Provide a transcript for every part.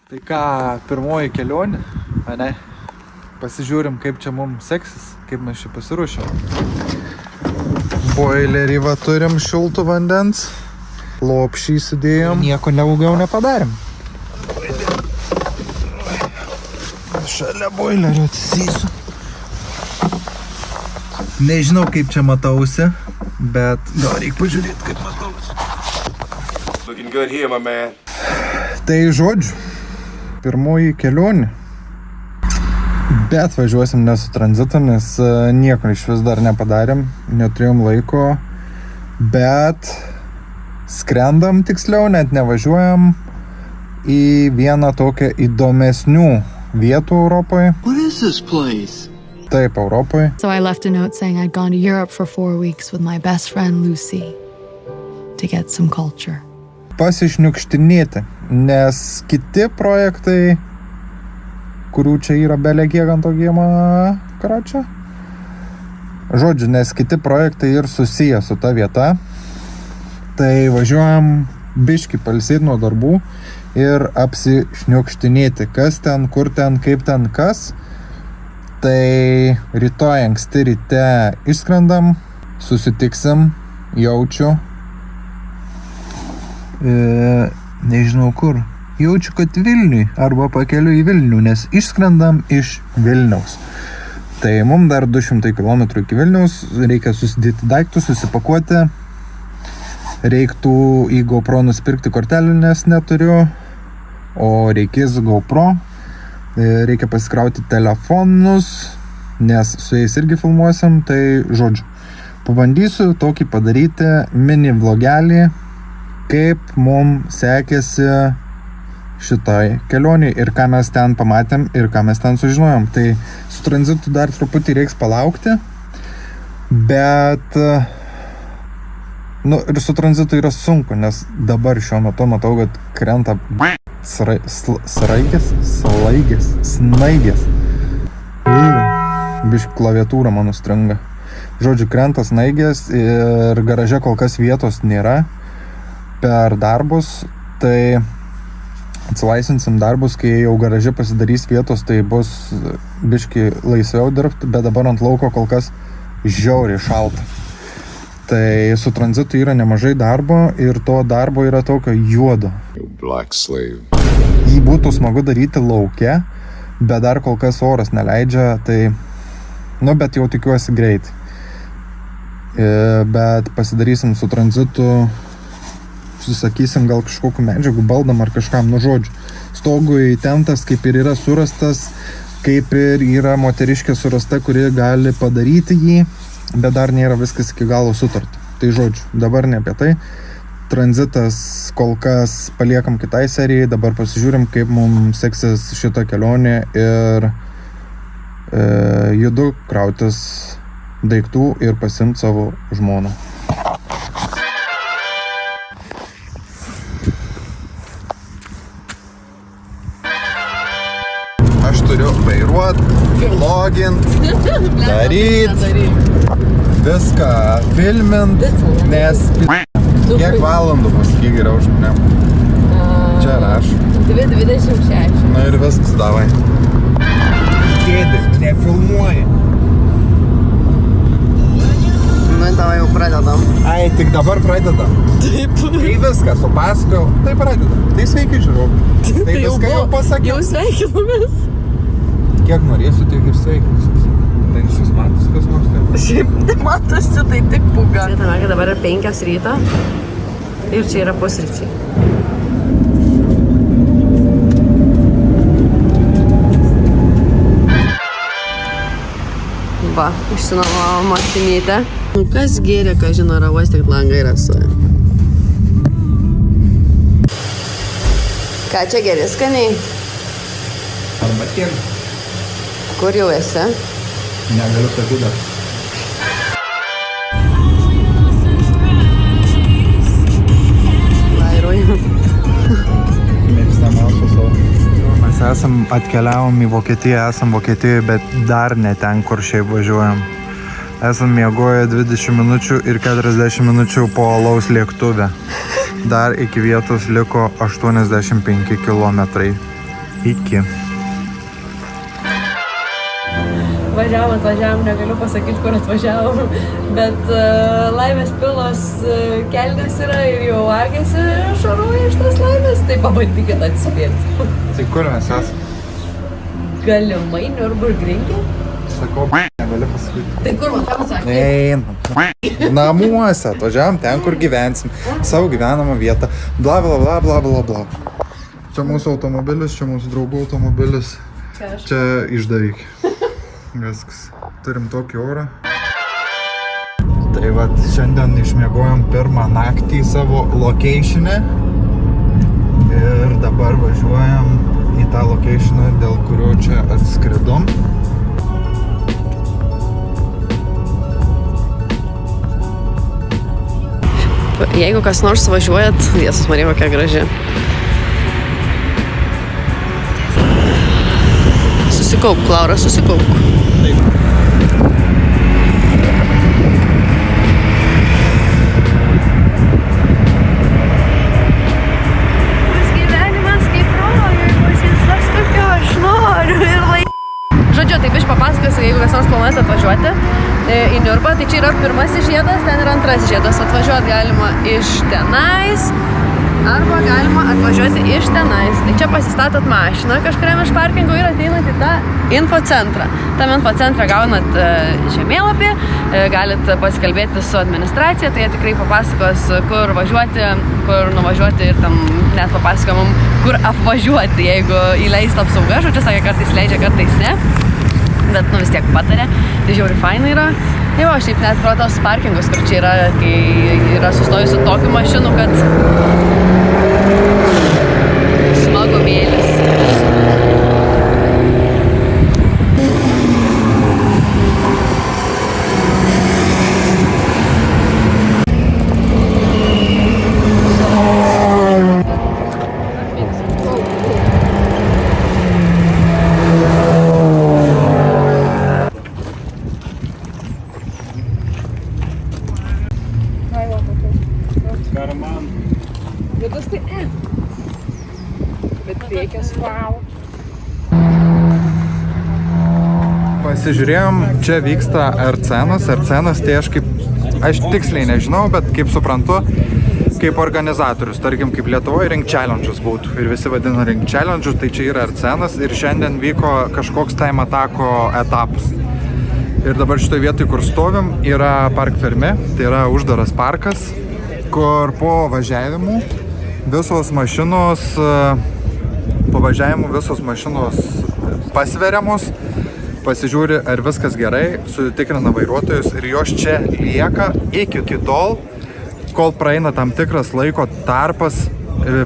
Tai ką, pirmoji kelionė, ane? Pasižiūrim, kaip čia mums seksis, kaip mes čia pasiruošėm. Boilerį va turim šiltų vandens, lopšį sudėjom. Nieko daugiau nepadarėm. Šalia boilerio atsisysiu. Nežinau, kaip čia matausi, bet gal reikia pažiūrėti, kaip matausi. Looking good here, my man. Tai žodžiu, pirmoji kelionė. Bet važiuosim ne su tranzitu, nes nieko iš vis dar nepadarėm, neturėjom laiko. Bet skrendam tiksliau, net nevažiuojam į vieną tokią įdomesnių vietų Europoje. What is this place? Taip, Europoje. So I left a note saying I'd gone to Europe for 4 weeks with my best friend Lucy to get some culture. Pasišniukštinėti, nes kiti projektai, kurių čia yra belekiek ant to kiemo kračio. Žodžiu, nes kiti projektai ir susiję su ta vieta. Tai važiuojam biškį pailsėti nuo darbų ir apsišniukštinėti, kas ten, kur ten, kaip ten, kas. Tai rytoj anksti ryte išskrendam, susitiksim, jaučiu. Nežinau kur. Jaučiu, kad Vilniui arba pakeliu į Vilnių, nes išskrendam iš Vilniaus. Tai mums dar 200 km iki Vilniaus, reikia susidėti daiktus, susipakuoti. Reiktų į GoPro nusipirkti kortelę, nes neturiu, o reikės GoPro. Reikia pasikrauti telefonus, nes su jais irgi filmuosim, tai žodžiu. Pabandysiu tokį padaryti mini vlogelį, kaip mums sekėsi šitai kelionė ir ką mes ten pamatėm ir ką mes ten sužinojom. Tai su tranzitu dar truputį reiks palaukti, bet ir su tranzitu yra sunku, nes dabar šiuo metu matau, kad krenta snaigės. Biški klaviatūra mano stringa. Žodžiu, krenta snaigės ir garaže kol kas vietos nėra per darbus, tai atsilaisvinsim darbus, kai jau garaže pasidarys vietos, tai bus biški laisviau dirbti, bet dabar ant lauko kol kas žiauriai šalta. Tai su tranzitu yra nemažai darbo ir to darbo yra tokio juodo. Black slave. Jį būtų smagu daryti lauke, bet dar kol kas oras neleidžia, tai, bet jau tikiuosi greitai. Bet pasidarysim su tranzitu, susakysim gal kažkokiu medžiagų baldam ar kažkam, žodžiu. Stogui tentas kaip ir yra surastas, kaip ir yra moteriškė surasta, kuri gali padaryti jį, bet dar nėra viskas iki galo sutarta. Tai žodžiu, dabar ne apie tai. Tranzitas kol kas paliekam kitai serijai, dabar pasižiūrim, kaip mums seksis šitą kelionę ir judu krautis daiktų ir pasiimt savo žmoną. Aš turiu vairuot, vlogint, daryt, viską filmint, nes kiek valandų pasakyk geriau žmonėm. Čia raš. 2:26. Ir viskas, davai. Kėdė, nefilmuoji. Davai jau pradedam. Ai, tik dabar pradedam. Taip. Kai viską supasakojau, tai pradedam. Tai sveiki, žiūrovai. Tai viską jau pasakiau. Jau sveikinamės. Kiek norėsiu, tiek ir sveikinsiu. Tai šis matosi, kas nors taip. Šiaip matosi, tai tik puga. Žinoma, kad dabar yra 5 ryto ir čia yra pusryčiai. Va, išsinuomavo mašinytę. Kas gėrė, ką žino, ravas tik langai rasuoja. Ką čia geri, skaniai? Arba tiek. Kur jau esi? Negaliu sakyti dar. Vairuoju. Mėgstamiausiu savo. Mes atkeliavom į Vokietiją, esam Vokietijoje, bet dar ne ten, kur šiaip važiuojam. Esam miegoję 20 minučių ir 40 minučių po alaus lėktuve. Dar iki vietos liko 85 kilometrai. Iki. Atvažiavom, negaliu pasakyti, kur atvažiavom, bet laimės pilos kelnes yra ir jau agėsi šaruoja iš tas laimės, tai pabandykit atspėti. Tai kur mes esame? Galimai Nürburgringe? Sakau, negaliu pasakyti. Tai kur man tam sakė? Namuose, atvažiavom ten, kur gyvensim, savo gyvenamą vietą, bla bla bla bla bla bla. Čia mūsų automobilis, čia mūsų draugų automobilis, čia išdavyk. Viskas. Turim tokį orą. Tai vat šiandien išmiegojom pirmą naktį savo location'e ir dabar važiuojam į tą location'ą, dėl kurio čia atskridom. Jeigu kas nors važiuojat, Jėzus Marija, kokia graži. Susikaupk, Laura, susikaupk. Žodžiu, taip papasakosiu, jeigu kas nors planuojate atvažiuoti į Niurbą, tai čia yra pirmasis žiedas, ten yra antrasis žiedas. Atvažiuoti galima iš tenais, arba galima atvažiuoti iš tenais. Tai čia pasistatot mašiną kažkuriam iš parkingo ir ateinat į tą infocentrą. Tam infocentrą gaunat žemėlapį, galit pasikalbėti su administracija, tai jie tikrai papasakos, kur važiuoti, kur nuvažiuoti ir tam net papasakoja mum, kur apvažiuoti, jeigu įleis apsauga. Žodžiu, sakė, kartais leidžia, kartais ne. Bet vis tiek patarė, tai žiauri fainai yra. Jau, šiaip net pro tos parkingus, kur čia yra, kai yra sustojusių tokių mašinų, kad smagumėlis. Pasižiūrėjom, čia vyksta Ercenas. Ercenas tai aš tiksliai nežinau, bet kaip suprantu, kaip organizatorius, tarkim, kaip Lietuvoje Ring Challenge'us būtų ir visi vadina Ring Challenge'us, tai čia yra Ercenas ir šiandien vyko kažkoks time atako etapas. Ir dabar šitoje vietoje, kur stovim, yra Park Fermé, tai yra uždaras parkas, kur po važiavimų visos mašinos pasveriamos, pasižiūri, ar viskas gerai, sutikrina vairuotojus ir jos čia lieka iki tol, kol praeina tam tikras laiko tarpas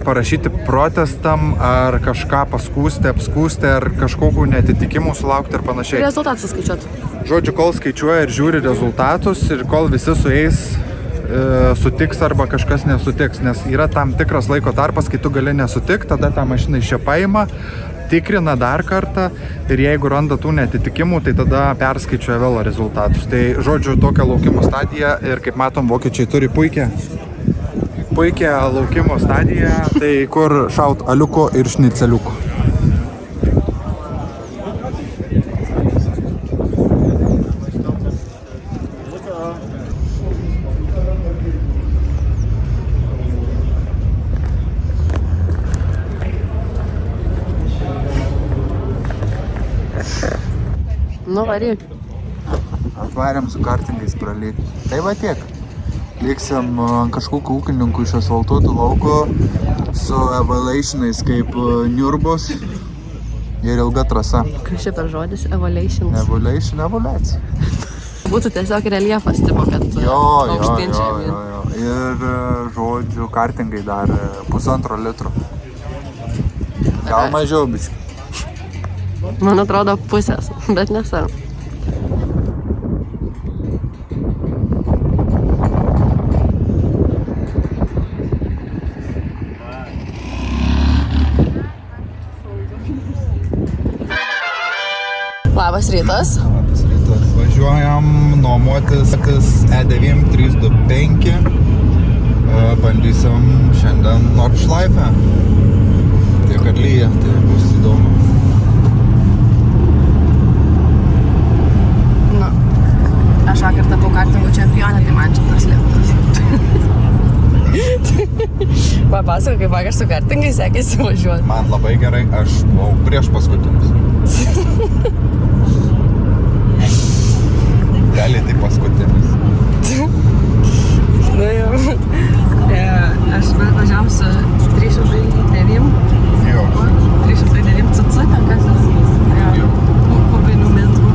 parašyti protestam ar kažką paskūsti, apskūsti ar kažkokių netitikimų sulaukti ir panašiai. Rezultatus skaičiuoti. Žodžiu, kol skaičiuoja ir žiūri rezultatus ir kol visi su jais sutiks arba kažkas nesutiks, nes yra tam tikras laiko tarpas, kai tu gali nesutikti, tada tą mašiną iš čia paima, tikrina dar kartą ir jeigu randa tų netitikimų, tai tada perskaičiuoja vėl rezultatus. Tai žodžiu, tokia laukimo stadija ir kaip matom, vokiečiai turi puikią laukimo stadiją, tai kur šaut aliuko ir šniceliuko. Nu, varyk. Atvarėm su kartingais pralėkti. Tai va tiek. Liksim kažkokiu ūkininku iš asfaltuotų lauko su evaluationais kaip Niurbos ir ilga trasa. Kas čia per žodis? Evaluations. Evaluacija. Būtų tiesiog reljefas, tipo, kad aukštynčiai. Ir žodžiu, kartingai dar 1,5 litro. Gal mažiau, biškai. Man atrodo pusės, bet nesam. Labas rytas. Labas rytas. Važiuojam nuomotis E9 325. Bandysim šiandien Nordschleife. Tiek kad lyja, tai bus įdomu. Papasako, kaip vakar su kartingai sekėsi važiuoti. Man labai gerai, aš buvau prieš paskutinis. Realiai tai paskutinis. Nu jau. Aš važiavam su 309. Jo. 309 cc, ten kas Jo. kubinių metrų.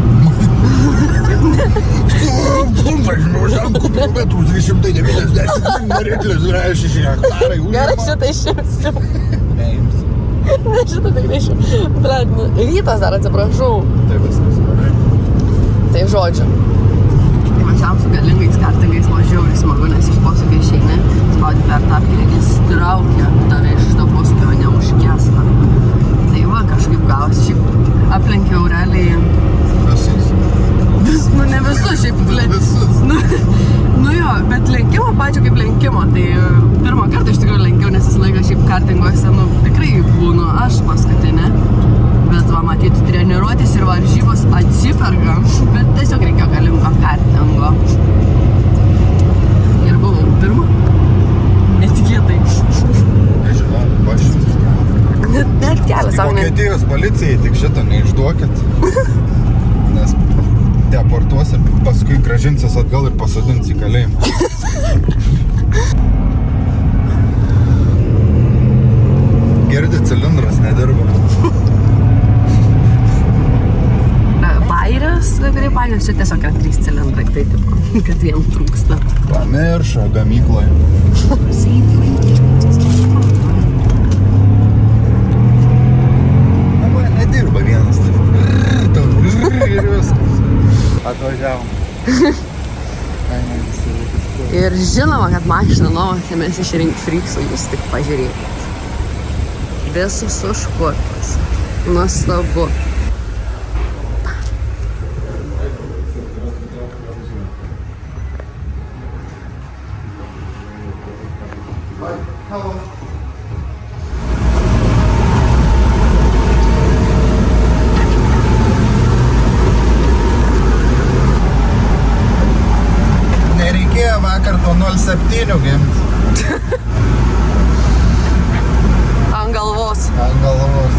Važiuojam kubinių metrų 290 variklis, reiškia 6 hektarai. Gerai, šitą išimsiu. Neimsiu. Ne, šitą tikrai išimsiu. Blet, rytas dar atsiprašau. Tai viskas. Tai žodžiu. Važiavam su galingais kartingais, žiauriai smagu, nes iš posūkio išeini, spaudi per tą apkirį, jis traukia tave iš to posūkio, ne už kėslą. Tai va, kažkaip gavosi, šiaip aplenkiau realiai. Visus. Nu ne visus, šiaip Visus. Nu jo, bet lenkimo pačio kaip lenkimo, tai pirmą kartą iš tikrųjų lenkiau, nes visą laiką šiaip kartinguose, nu tikrai būnu aš paskutinė. Bet va, matyti, treniruotis ir varžybos atsiperka, bet tiesiog reikėjo galingo kartingo. Ir buvau pirma. Netikėtai. Nežinau, paštis. Net kelias savo net. Vokietijos policijai tik šitą neišduokit. Nes deportuos ir paskui grąžinsis atgal ir pasodins į kalėjimą. Girdi, cilindras nedirba. Bairės, kurie paėmės, čia tiesiog yra 3 cilindrai, tai tipo, kad vien trūksta. Pamiršo gamykloje. Na, man nedirba vienas, taip. Ir viskas. Atvažiavom. Ir žinoma, kad mašiną nuomose mes išrinkti friksų, jūs tik pažiūrėkit. Visus užkurpas. Nuostabu. Nereikėjo vakar to 07 gimti. Ant galvos. Ant galvos.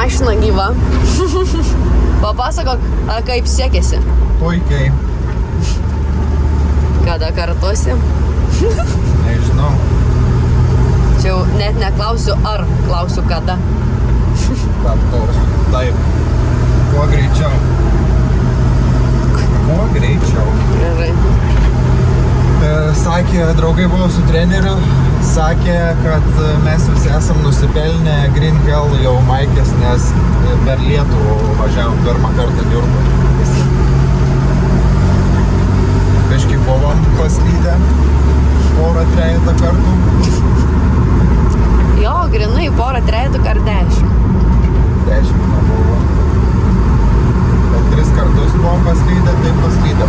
mašina gyva. Papasakok, kaip sekėsi. Puikiai. Kada kartuosi? Nežinau. Čia jau net neklausiu ar, klausiu kada. Kartuosiu. Taip. Kuo greičiau. Kuo greičiau. Gerai. Sakė, draugai buvo su treneriu, sakė, kad mes visi esam nusipelnę Green Hell jau maikės, nes per Lietuvą važiavom pirmą kartą dirbą. Biškai buvom paslydę porą, trejatą kartų. Jo, grinai, porą trejetų ar 10. 10 nebuvo. Bet 3 kartus buvom paslydę, tai paslydę.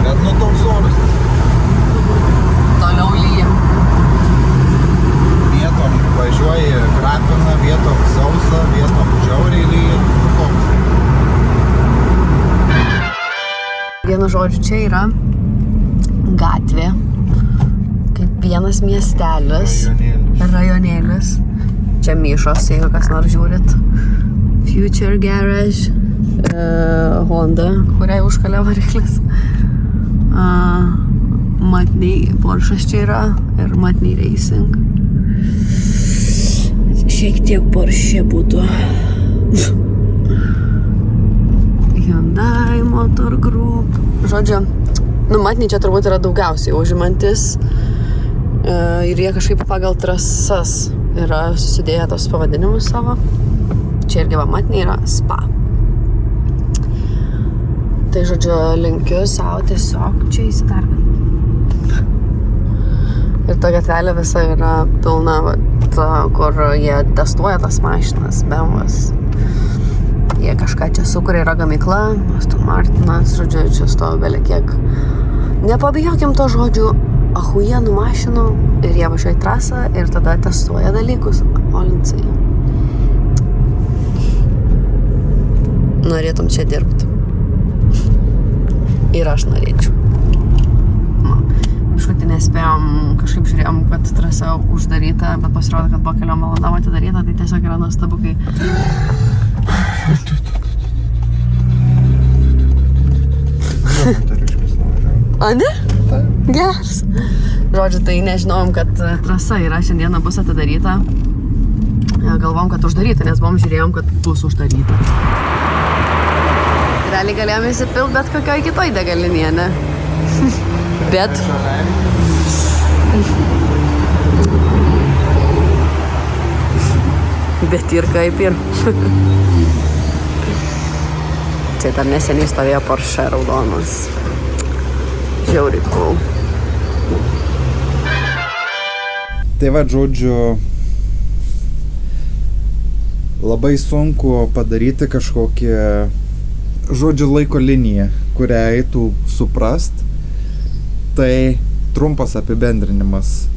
Bet nu toks oras. Toliau lyja. Vietom važiuoji krapina, vietom sausa, vietom žiauriai lyja. Toks. Vienu žodžiu, čia yra gatvė, kaip vienas miestelis, rajonėlis. Čia Myšos, jeigu kas nors žiūrit. Future Garage, Honda, kuriai užkalė variklis. Matniai Porsche'as čia yra ir Matniai Racing. Šiek tiek Porsche būtų. Hyundai Motor Group. Žodžiu, Matniai čia turbūt yra daugiausiai užimantis. Ir jie kažkaip pagal trasas yra susidėję tos pavadinimus savo. Čia irgi Matniai yra spa. Tai žodžiu, linkiu savo tiesiog čia įsidarbinti. Ir ta gatvelė visa yra pilna, kur jie testuoja tas mašinas, BMWs. Jie kažką čia sukuria, yra gamykla, Aston Martinas, žodžiu, čia stovi belekiek. Nepabijokim to žodžių, achujienų mašinų ir jie važiuoja į trasą ir tada testuoja dalykus. Olincai. Norėtum čia dirbti. Ir aš norėčiau. Kažkaip nespėjom, kažkaip žiūrėjom, kad trasa uždaryta, bet pasirodo, kad po keliom valandom atidaryta, tai tiesiog yra nuostabu, kai... Ane? Geras. Žodžiu, tai nežinojom, kad trasa yra šiandieną bus atidaryta. Galvom, kad uždaryta, nes buvom žiūrėjom, kad bus uždaryta. Realiai galėjom įsipilt bet kokioj kitoj degalinėje, ne? Bet... Bet ir kaip ir. Čia dar neseniai stovėjo Porsche raudonas. Žiauriai cool. Tai va, žodžiu, labai sunku padaryti kažkokį, žodžiu, laiko liniją, kurią eitų suprast. Tai trumpas apibendrinimas.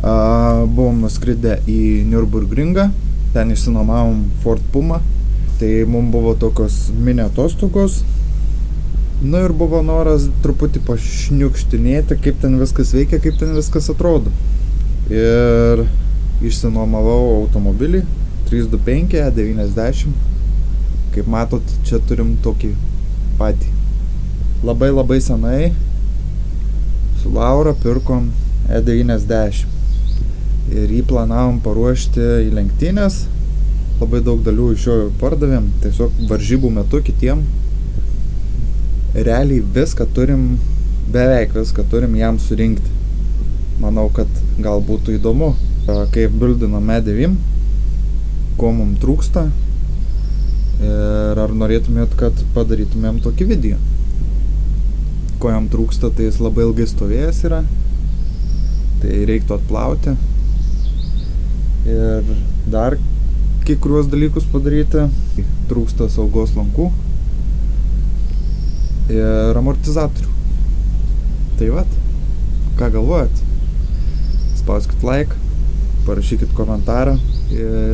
Buvom nuskridę į Nürburgringą, ten išsinuomavom Ford Puma. Tai mums buvo tokios mini atostogos. Nu ir buvo noras truputį pašniukštinėti, kaip ten viskas veikia, kaip ten viskas atrodo. Ir išsinuomavau automobilį 325 E90. Kaip matot, čia turim tokį patį. Labai senai su Laura pirkom E90. Ir jį planavom paruošti į lenktynės. Labai daug dalių iš jo pardavėm, tiesiog varžybų metu kitiem. Realiai viską turim, beveik viską turim jam surinkti. Manau, kad gal būtų įdomu, kaip bildinam E9, ko mums trūksta ir ar norėtumėt, kad padarytumėm tokį video. Ko jam trūksta, tai jis labai ilgai stovėjęs yra, tai reiktų atplauti ir dar kai kuriuos dalykus padaryti. Trūksta saugos lankų ir amortizatorių. Tai vat, ką galvojat? Spauskit like, parašykit komentarą.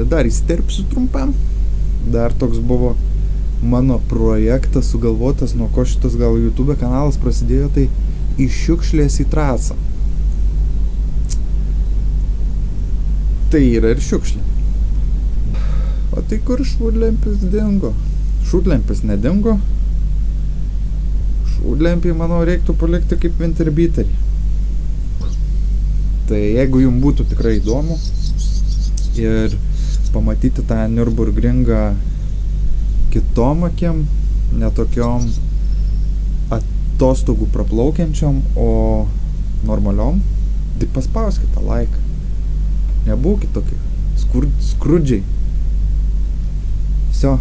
Dar įsterpsiu trumpam. Dar toks buvo mano projektas sugalvotas, nuo ko šitas gal YouTube kanalas prasidėjo, tai iš šiukšlės į trasą. Tai yra ir šiukšlė. O tai kur šūdlempis dingo? Šūdlempis nedingo. Šūdlempį, manau, reiktų palikti kaip winterbiterį. Tai jeigu jums būtų tikrai įdomu ir pamatyti tą Nürburgringą kitom akim, netokiom atostogų praplaukiančiom, o normaliom, tai paspauskite tą laiką. Nebūkit tokie skrudžiai. Все.